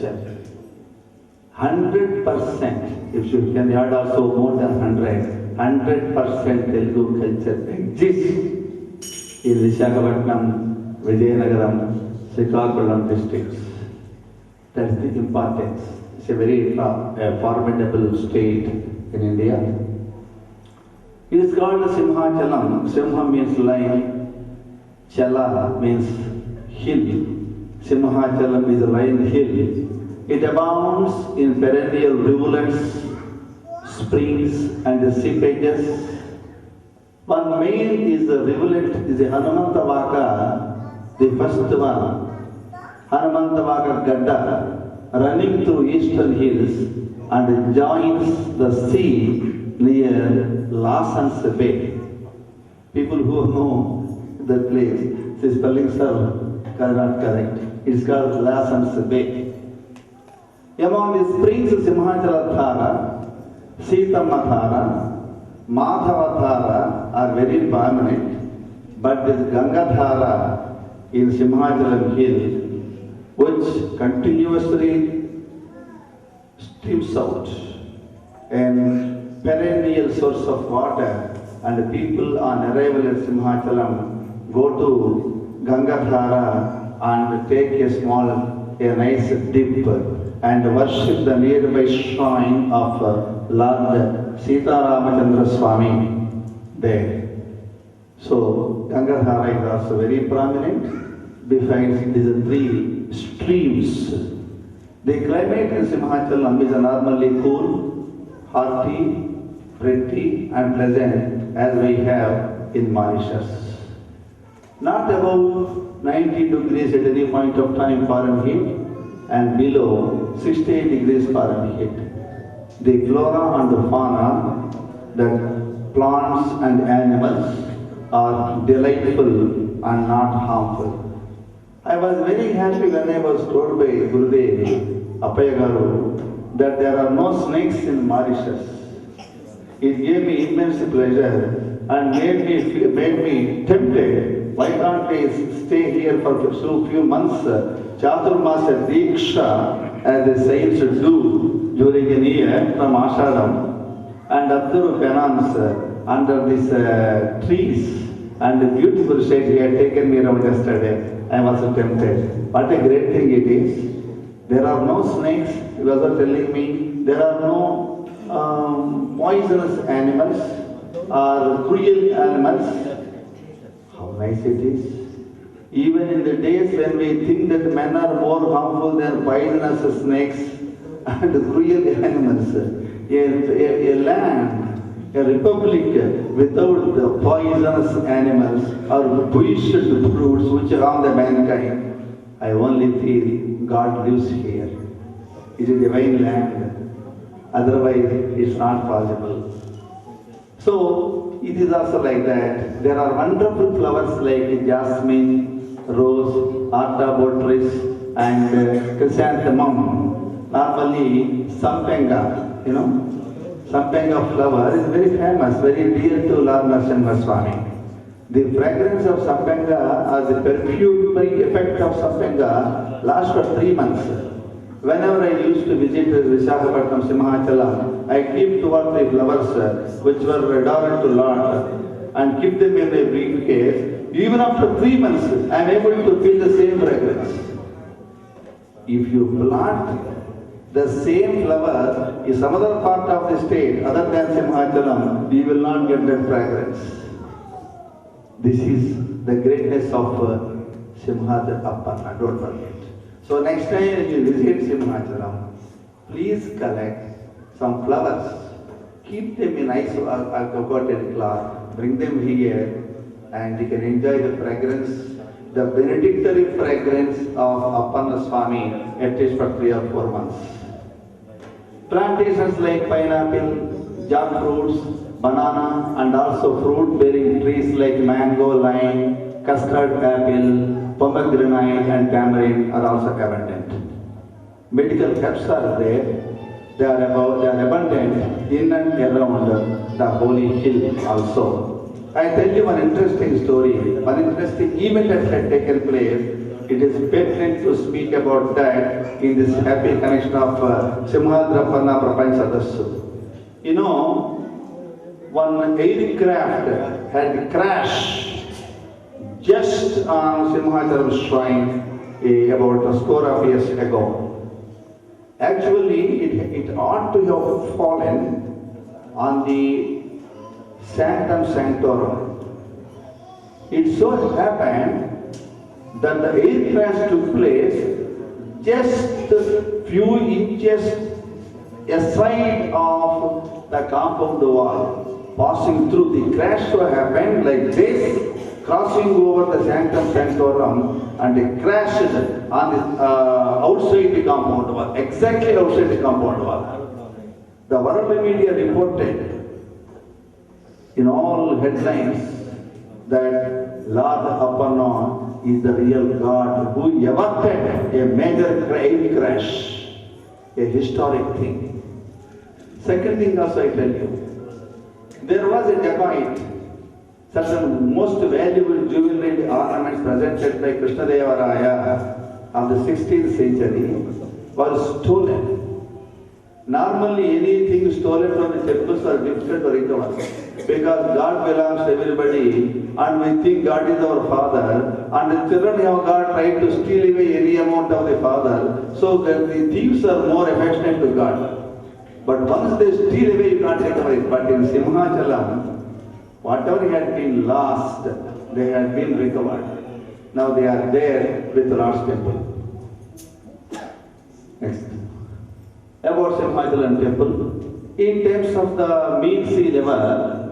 culture. 100%, if you can add also more than 100% Telugu culture exists in Visakhapatnam, Vijayanagaram, Srikakulam districts. That's the importance. It's a very formidable state in India. It is called Simhachalam. Simha means lion, Chala means hill. Simhachalam is a lion hill. It abounds in perennial rivulets, springs and seepages. One main is the rivulet, is the Hanumantavaka, the first one. Hanumantavaka Gadda, running through eastern hills and joins the sea near Lawson's Bay. People who know the place, the spellings are not correct. It's called Lawson's Bay. Among the springs, Simhachaladhara, Sitamadhara, Madhavadhara are very prominent, but this Gangadhara in Simhachalam hill, which continuously streams out, and perennial source of water, and people on arrival at Simhachalam go to Gangadhara and take a nice dip and worship the nearby shrine of Lord Sita Ramachandra Swami there. So Gangadhara is also very prominent. Besides these three streams, the climate in Simhachalam is normally cool, hearty, pretty and pleasant as we have in Mauritius. Not above 90 degrees at any point of time Fahrenheit and below 68 degrees Fahrenheit. The flora and the fauna, the plants and animals are delightful and not harmful. I was very happy when I was told by Gurudev Appayagaru that there are no snakes in Mauritius. It gave me immense pleasure and made me tempted. Why can't I stay here for few months? Chaturmasa Diksha, as the saints do during a year from Ashram, and observe penance under these trees and the beautiful shade he had taken me around yesterday. I was tempted. What a great thing it is. There are no snakes, he was telling me. There are no poisonous animals or cruel animals. How nice it is. Even in the days when we think that men are more harmful than poisonous snakes and cruel animals, a land, a republic without the poisonous animals or poisoned fruits which harm the mankind, I only feel God lives here. It is a divine land. Otherwise, it's not possible. So, it is also like that. There are wonderful flowers like jasmine, rose, artabotrys, and chrysanthemum. Normally, sampenga, sampenga flower is very famous, very dear to Lord Narasimha Swami. The fragrance of sampenga or the perfumery effect of sampenga lasts for 3 months. Whenever I used to visit Visakhapatnam, Simhachalam, I keep 2 or 3 flowers which were adorned to Lord and keep them in a briefcase. Even after 3 months, I am able to feel the same fragrance. If you plant the same flower in some other part of the state other than Simhachalam, you will not get that fragrance. This is the greatness of SIMHADRI APPANNA, don't forget. So next time you visit Simhachalam, please collect some flowers. Keep them in nice coated cloth, bring them here, and you can enjoy the fragrance, the benedictory fragrance of Appanna Swami at least for 3 or 4 months. Plantations like pineapple, jackfruits, banana, and also fruit-bearing trees like mango, lime, custard apple, pomegranate and tamarind are also abundant. Medical herbs are there. They are abundant in and around the holy hill also. I tell you one interesting story, one interesting event that had taken place it is pertinent to speak about that in this happy connection of SIMHADRI APPANNA PRAPANCHA SADASSULU. You know, one aircraft had crashed just on SIMHADRI's shrine about a score of years ago. Actually, it ought to have fallen on the Sanctum Sanctorum. It so happened that the air crash took place just a few inches aside of the compound wall, passing through. The crash so happened like this, crossing over the Sanctum Sanctorum, and it crashed on the outside the compound wall, exactly outside the compound wall. The world media reported in all headlines that Lord Appanna is the real God who averted a major plane crash, a historic thing. Second thing also I tell you, there was a dacoit. Certain most valuable jewelry ornaments presented by Krishnadevaraya of the 16th century was stolen. Normally anything stolen from the temples are difficult to recover because God belongs to everybody and we think God is our Father and the children have God right to steal away any amount of the Father. So the thieves are more affectionate to God. But once they steal away you can't recover it. But in Simhachalam, whatever had been lost, they had been recovered. Now they are there with Lord's temple. Next. About Simhachalam temple. In terms of the mean sea level,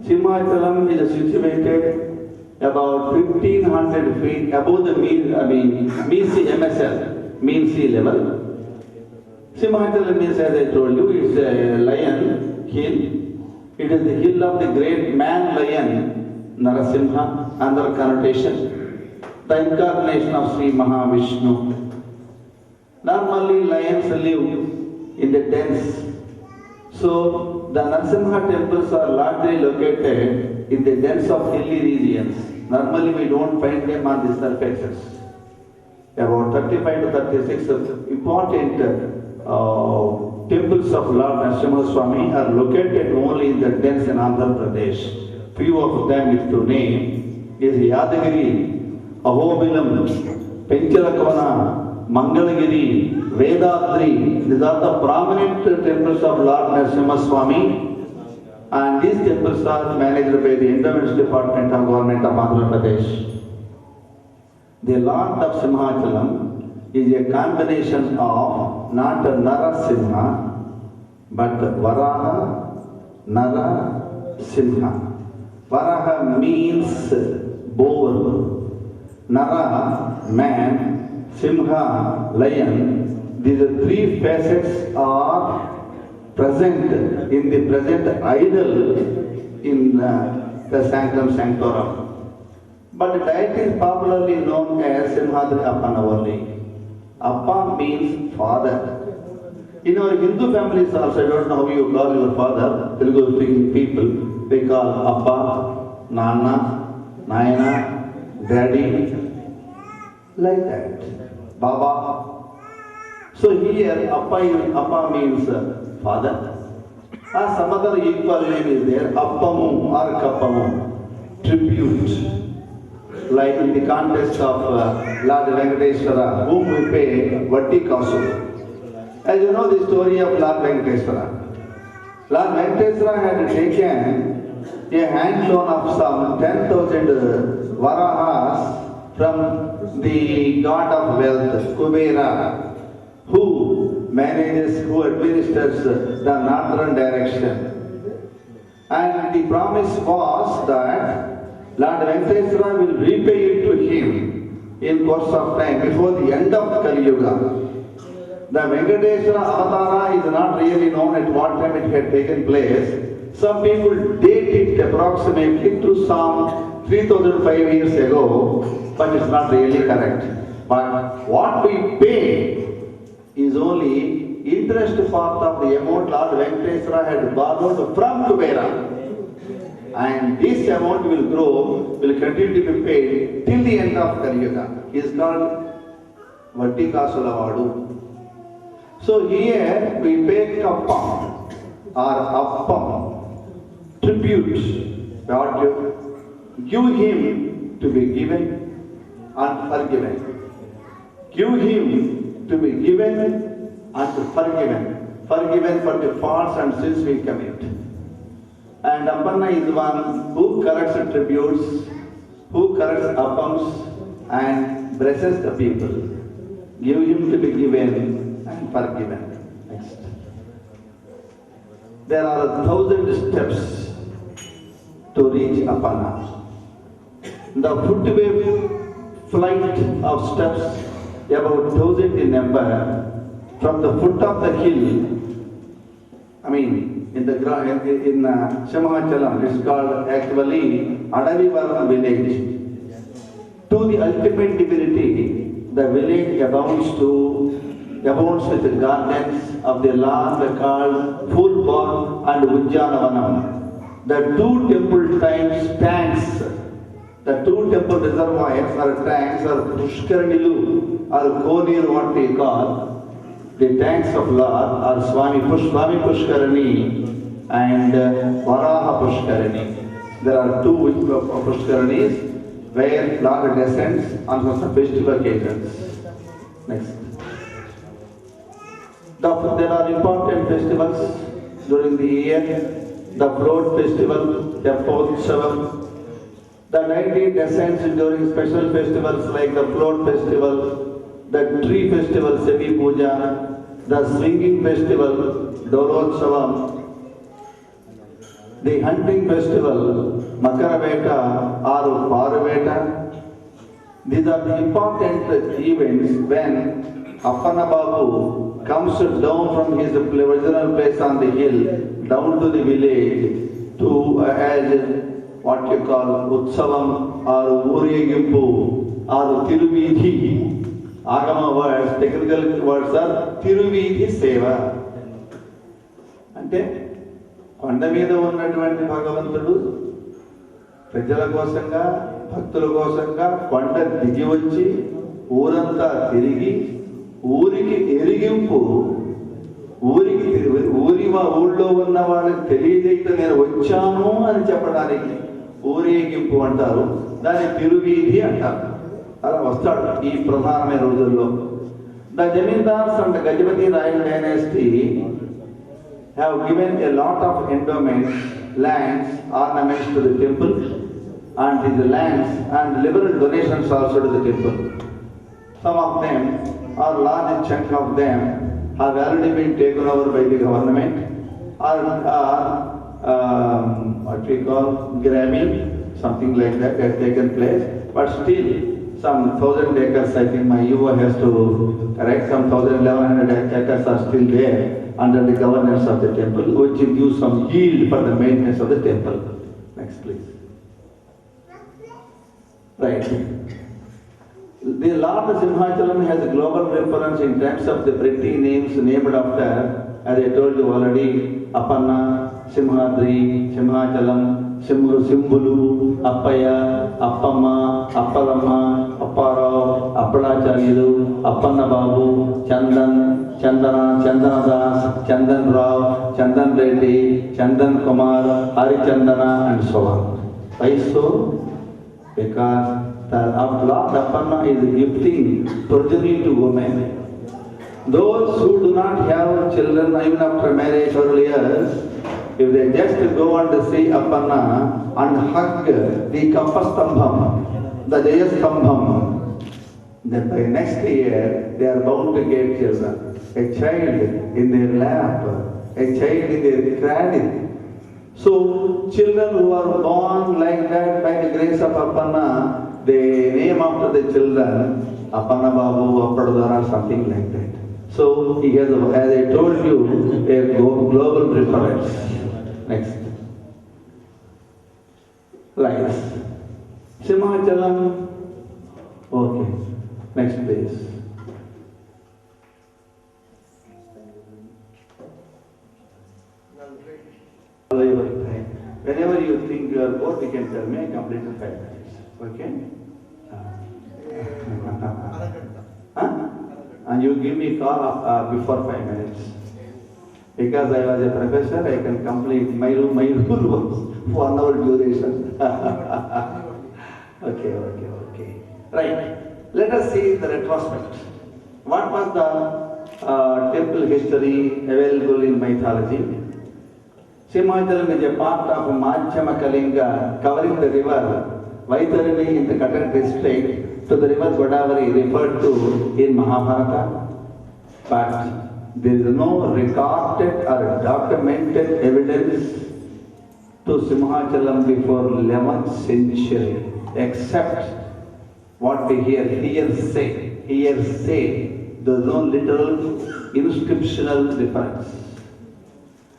Simhachalam is situated about 1500 feet above the mean sea MSL, mean sea level. Simhachalam is, as I told you, it's a lion hill. It is the hill of the great man lion, Narasimha, another connotation. The incarnation of Shri Vishnu. Normally lions live in the dens. So the Narasimha temples are largely located in the dens of hilly regions. Normally we don't find them on the surfaces. About 35 to 36 important temples of Lord Narasimha Swami are located only in the dens in Andhra Pradesh. Few of them, if to name, is Yadagiri, Ahobilam, Penchalakona, Mangalagiri, Vedadri. These are the prominent temples of Lord Narasimha Swami, and these temples are managed by the Endowments Department of Government of Andhra Pradesh. The Lord of Simhachalam is a combination of not Narasimha but Varaha, Narasimha. Varaha means boar, Nara man, Simha lion. These three facets are present in the present idol in the Sanctum Sanctorum. But the deity is popularly known as SIMHADRI APPANNA only. Appa means father. In our Hindu families also, I don't know how you call your father, Telugu speaking people, they call Appa, Nana, Nayana, Daddy, like that. Baba. So here Appa means father. Or some other equal name is there, Appamu or Kappamu, tribute. Like in the context of Lord Venkateshwara, whom we pay Vatti Kasu. As you know the story of Lord Venkateshwara. Lord Venkateshwara had taken a hand loan of some 10,000 varahas from the god of wealth, Kubera, who administers the northern direction. And the promise was that Lord Venkateshwara will repay it to him in course of time before the end of Kali Yuga. The Venkateshwara Avatara is not really known at what time it had taken place. Some people date it approximately to some 3005 years ago, but it's not really correct. But what we pay is only interest part of the amount Lord Venkateshwara had borrowed from Kubera. And this amount will grow, will continue to be paid till the end of Kali Yuga. He is called Vatti Kasulavadu. So here we pay kappa or appam, tribute. God give him to be given and forgiven. Give him to be given and forgiven. Forgiven for the faults and sins we commit. And Appanna is one who collects tributes, who collects appams and blesses the people. Give him to be given and forgiven. Next. There are 1,000 steps to reach Appanna. The footway flight of steps, about 1,000 in number, from the foot of the hill, in SIMHADRI, it's called actually Adavivaram village. To the ultimate divinity, the village abounds with the gardens of the Lord called Purva and Ujjanavanam. The two temple tanks, the two temple reservoirs or tanks are Pushkaranilu or Grenier, what we call. The tanks of Lord are Swami Pushkarani and Varaha Pushkarani. There are two Pushkaranis where Lord descends on some festival occasions. Next. There are important festivals during the year. The float festival, Teppotsavam. The deity descends during special festivals like the float festival, the tree festival, Semi Puja, the swinging festival, Dolotsavam, the hunting festival, Makaraveta or Paraveta. These are the important events when Appanna Babu comes down from his original place on the hill, down to the village, to as what you call Utsavam or Uriyagimpu or Tiruvidhi. Agama words, technical words are Tiruvidhi Seva. అంటే కొండ మీద ఉన్నటువంటి భగవంతుడు ప్రజల కోసంగా, భక్తుల కోసంగా కొండ దిగి వచ్చి ఊరంతా తిరిగి ఊరికి ఎరిగింపు, ఊళ్ళో ఉన్న వాళ్ళకి తెలియజేయటం నేను వచ్చాను అని చెప్పడానికి ఊరేగింపు అంటారు. దాన్ని తిరువీధి అంటారు. అలా వస్తాడు ఈ ప్రధానమైన రోజుల్లో. The Jamindars and the Gajapati Royal Dynasty have given a lot of endowments, lands, ornaments to the temple, and the lands and liberal donations also to the temple. Some of them, or large chunk of them, have already been taken over by the government, or what we call Grenier, something like that has taken place, but still some 1,000 acres, I think my UO has to correct, some 1,100 acres are still there under the governance of the temple, which gives some yield for the maintenance of the temple. Next please. Right. The Lord SIMHADRI has a global reference in terms of the pretty names named after, as I told you already, Appanna, SIMHADRI, SIMHACHALAM, Simbulu, Appaya, Appamma, Appalamma, Apparo, Appalacharilu, Appanna Babu, Chandan, Chandana, Chandanadas, Chandan Rao, Chandan Reddy, Chandan Kumar, Harichandana, and so on. Why so? Because of Lord Appanna is gifting progeny to women. Those who do not have children even after marriage earlier, if they just go and see Appanna and hug the Kappastambham, the Jayastambham, then by next year they are bound to get children. A child in their lap, a child in their cradle. So children who are born like that by the grace of Appanna, they name after the children Appanna Babu, Appadudara, something like that. So he has, as I told you, a global reference. Next. Right. Simhachalam. Okay. Next please. Whenever you think you are bored, you can tell me. I completed 5 minutes. Okay? Huh? And you give me call before 5 minutes. Because I was a professor, I can complete my rule was 1 hour duration. Okay. Right. Let us see the retrospect. What was the temple history available in mythology? SIMHADRI is a part of Madhyama Kalinga covering the river Vaitarini in the Cuttack district to the river Godavari referred to in Mahabharata. But there is no recorded or documented evidence to Simhachalam before 11th century, except what we hearsay. There is no literal inscriptional reference.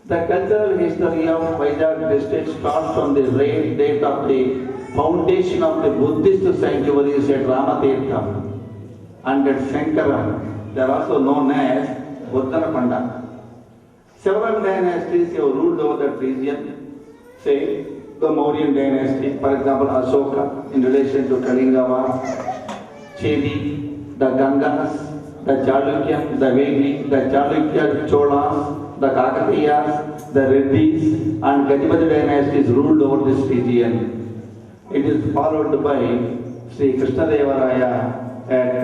The cultural history of Vizag district starts from the date of the foundation of the Buddhist sanctuaries at Ramatirtham and at Sankaram. They are also known as Buddhanapanda. Several dynasties have ruled over that region, say the Mauryan dynasty, for example Ashoka in relation to Kalinga War, Chemin, the Gangas, the Chalukya, the Vedi, the Chalukya Cholas, the Kakatiyas, the Reddis and Gajapati dynasties ruled over this region. It is followed by Sri Krishnadevaraya at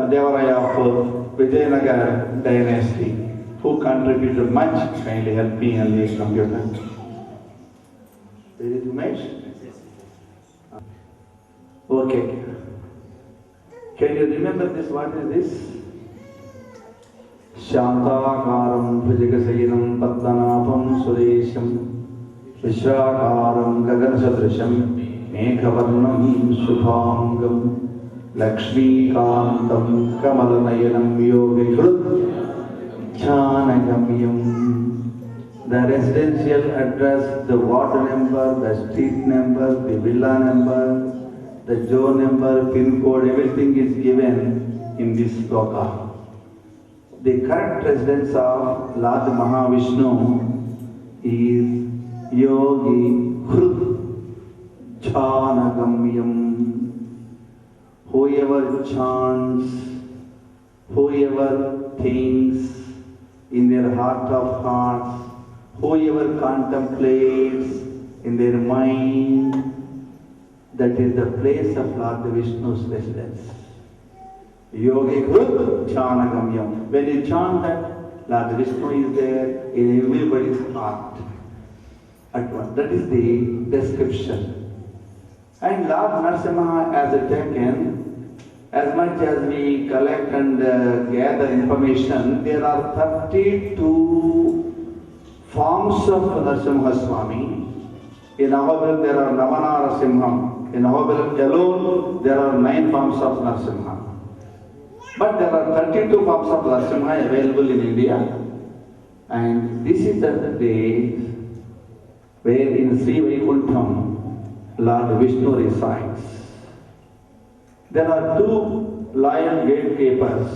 Devaraya of Vijayanagar dynasty, who contributed much. Kindly help me on the computer. Where is Umesh? Okay. Can you remember this? What is this? Shantakaram Bhujagasayinam Padmanabham Suresham Vishwakaram Gaganasadrisham Meghavarnam Shubhangam Lakshmi Kantam Kamalanayanam Yogihrud Jhanagamyam. The residential address, the ward number, the street number, the villa number, the zone number, pin code, everything is given in this sloka. The correct residence of Lord Mahavishnu is Yogi Hrud Jhanagamyam. Whoever chants, whoever thinks in their heart of hearts, whoever contemplates in their mind, that is the place of Lord Vishnu's residence. Yogi Hrud Jhanagamyam. When you chant that, Lord Vishnu is there in everybody's heart at once. That is the description. And Lord Narasimha as a taken, as much as we collect and gather information, there are 32 forms of Narasimha Swami. In Nouvelle there are Narasimham. In Nouvelle alone there are 9 forms of Narasimha. But there are 32 forms of Narasimha available in India. And this is the day where in Sri Vaikuntham Lord Vishnu resides. There are 2 lion gatekeepers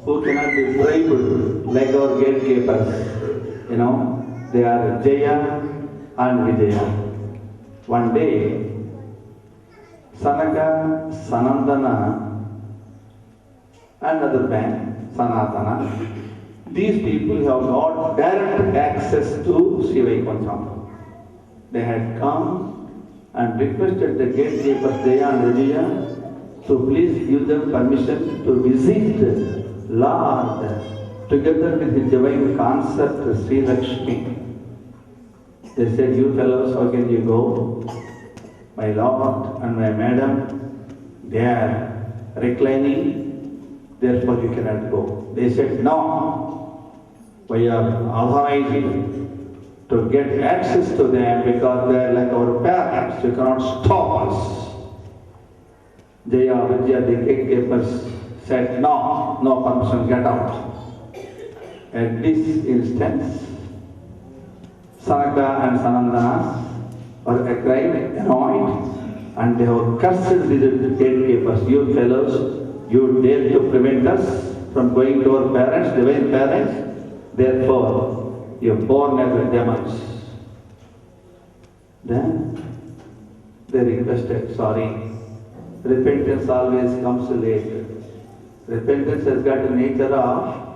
who cannot be bribed like our gatekeepers. You know, they are Jaya and Vijaya. One day, Sanaka, Sanandana, and other band, Sanatana, these people have got direct access to Sri Vaikuntham. They had come and requested the gatekeepers Jaya and Vijaya to please give them permission to visit Lord together with the divine consort Sri Lakshmi. They said, you fellows, how can you go? My Lord and my Madam, they are reclining, therefore you cannot go. They said, no, we are authorized to get access to them because they are like our parents, you cannot stop us. Jaya, Vijaya, the gatekeepers said, no, no permission, get out. At this instance, Sanaka and Sanandana were annoyed and they have cursed the gatekeepers. You fellows, you dare to prevent us from going to our parents, divine parents, therefore you are born as demons. Then they requested, sorry, repentance always comes late. Repentance has got the nature of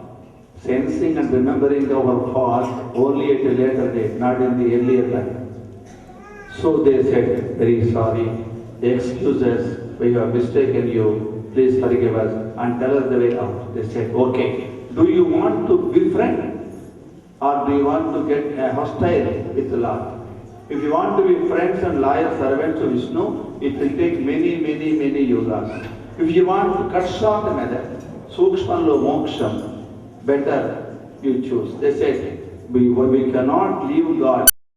sensing and remembering our fault only at a later date, not in the earlier life. So they said, very sorry, excuse us, we have mistaken you, please forgive us and tell us the way out. They said, okay, do you want to befriend or do you want to get hostile with the Lord? If you want to be friends and loyal servants of Vishnu, it will take many yugas. If you want to cut short the method, Sukshmanlo Moksham, better you choose. They said, we cannot leave God